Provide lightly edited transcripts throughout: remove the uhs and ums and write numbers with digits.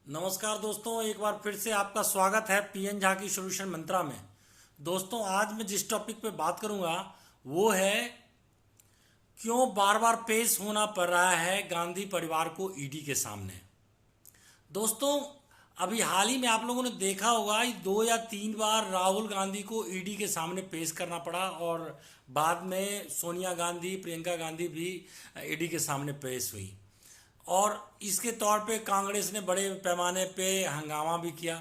नमस्कार दोस्तों, एक बार फिर से आपका स्वागत है पीएन झा की सॉल्यूशन मंत्रा में। दोस्तों, आज मैं जिस टॉपिक पे बात करूंगा वो है क्यों बार बार पेश होना पड़ रहा है गांधी परिवार को ईडी के सामने। दोस्तों, अभी हाल ही में आप लोगों ने देखा होगा 2 या 3 बार राहुल गांधी को ईडी के सामने पेश करना पड़ा और बाद में सोनिया गांधी, प्रियंका गांधी भी ईडी के सामने पेश हुई। और इसके तौर पे कांग्रेस ने बड़े पैमाने पे हंगामा भी किया।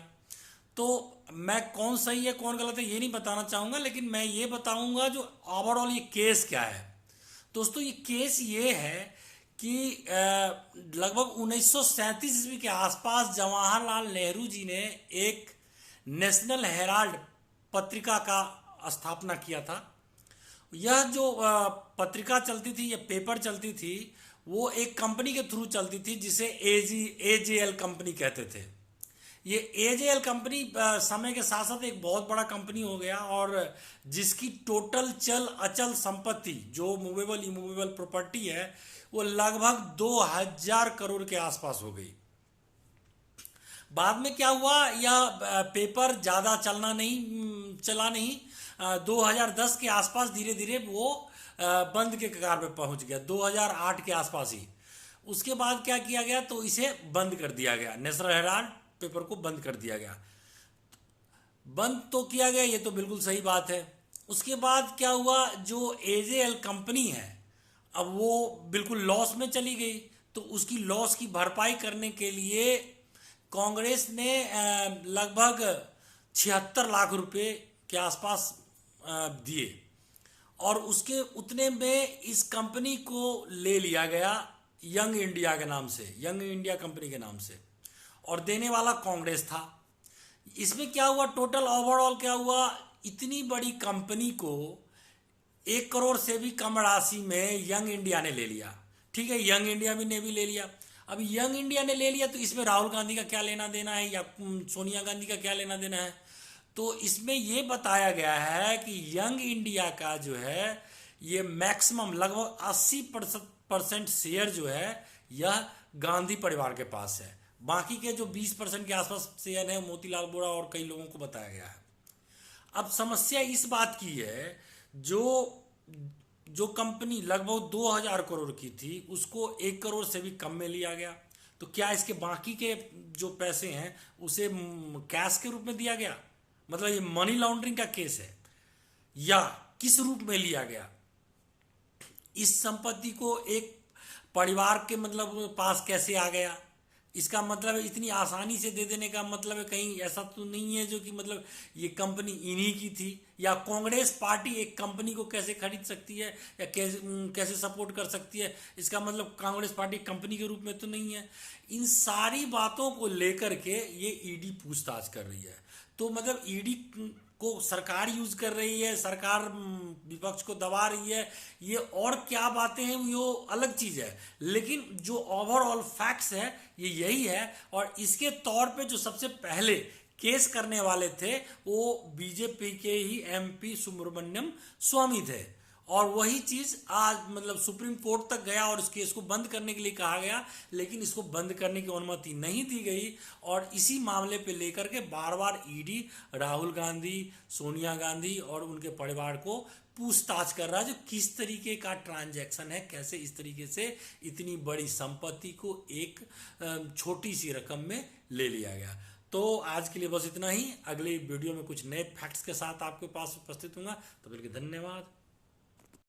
तो मैं कौन सही है कौन गलत है ये नहीं बताना चाहूँगा, लेकिन मैं ये बताऊँगा जो ओवरऑल ये केस क्या है। दोस्तों, ये केस ये है कि लगभग 1937 ईस्वी के आसपास जवाहरलाल नेहरू जी ने एक नेशनल हेराल्ड पत्रिका का स्थापना किया था। यह जो पत्रिका चलती थी, यह पेपर चलती थी, वो एक कंपनी के थ्रू चलती थी जिसे एजेएल कंपनी कहते थे। ये एजेएल कंपनी समय के साथ साथ एक बहुत बड़ा कंपनी हो गया और जिसकी टोटल चल अचल संपत्ति जो मूवेबल इमूवेबल प्रॉपर्टी है वो लगभग 2000 करोड़ के आसपास हो गई। बाद में क्या हुआ, यह पेपर ज़्यादा चला नहीं। 2010 के आसपास धीरे धीरे वो बंद के कगार पे पहुंच गया, 2008 के आसपास ही। उसके बाद क्या किया गया, तो इसे बंद कर दिया गया, नेशनल हेराल्ड पेपर को बंद कर दिया गया। बंद तो किया गया, ये तो बिल्कुल सही बात है। उसके बाद क्या हुआ, जो एजेएल कंपनी है अब वो बिल्कुल लॉस में चली गई। तो उसकी लॉस की भरपाई करने के लिए कांग्रेस ने लगभग 76 लाख रुपए के आसपास दिए और उसके उतने में इस कंपनी को ले लिया गया यंग इंडिया के नाम से, यंग इंडिया कंपनी के नाम से, और देने वाला कांग्रेस था। इसमें क्या हुआ, टोटल ओवरऑल क्या हुआ, इतनी बड़ी कंपनी को 1 करोड़ से भी कम राशि में यंग इंडिया ने ले लिया। ठीक है, यंग इंडिया ने भी ले लिया। अब यंग इंडिया ने ले लिया तो इसमें राहुल गांधी का क्या लेना देना है या सोनिया गांधी का क्या लेना देना है। तो इसमें ये बताया गया है कि यंग इंडिया का जो है ये मैक्सिमम लगभग 80% शेयर जो है यह गांधी परिवार के पास है। बाकी के जो 20% के आसपास शेयर है मोतीलाल वोरा और कई लोगों को बताया गया है। अब समस्या इस बात की है, जो जो कंपनी लगभग 2000 करोड़ की थी उसको 1 करोड़ से भी कम में लिया गया। तो क्या इसके बाकी के जो पैसे हैं उसे कैश के रूप में दिया गया, मतलब ये मनी लॉन्ड्रिंग का केस है, या किस रूप में लिया गया। इस संपत्ति को एक परिवार के मतलब पास कैसे आ गया, इसका मतलब है इतनी आसानी से दे देने का मतलब है कहीं ऐसा तो नहीं है जो कि मतलब ये कंपनी इन्हीं की थी, या कांग्रेस पार्टी एक कंपनी को कैसे खरीद सकती है या कैसे सपोर्ट कर सकती है, इसका मतलब कांग्रेस पार्टी कंपनी के रूप में तो नहीं है। इन सारी बातों को लेकर के ये ईडी पूछताछ कर रही है। तो मतलब ईडी को सरकार यूज कर रही है, सरकार विपक्ष को दबा रही है, ये और क्या बातें हैं वो अलग चीज है, लेकिन जो ओवरऑल फैक्ट्स है ये यही है। और इसके तौर पे जो सबसे पहले केस करने वाले थे वो बीजेपी के ही एमपी सुब्रमण्यम स्वामी थे, और वही चीज आज मतलब सुप्रीम कोर्ट तक गया और इस केस को बंद करने के लिए कहा गया, लेकिन इसको बंद करने की अनुमति नहीं दी गई। और इसी मामले पे लेकर के बार बार ईडी राहुल गांधी, सोनिया गांधी और उनके परिवार को पूछताछ कर रहा है, जो किस तरीके का ट्रांजैक्शन है, कैसे इस तरीके से इतनी बड़ी संपत्ति को एक छोटी सी रकम में ले लिया गया। तो आज के लिए बस इतना ही। अगले वीडियो में कुछ नए फैक्ट्स के साथ आपके पास उपस्थित होगा। तब तक के लिए धन्यवाद।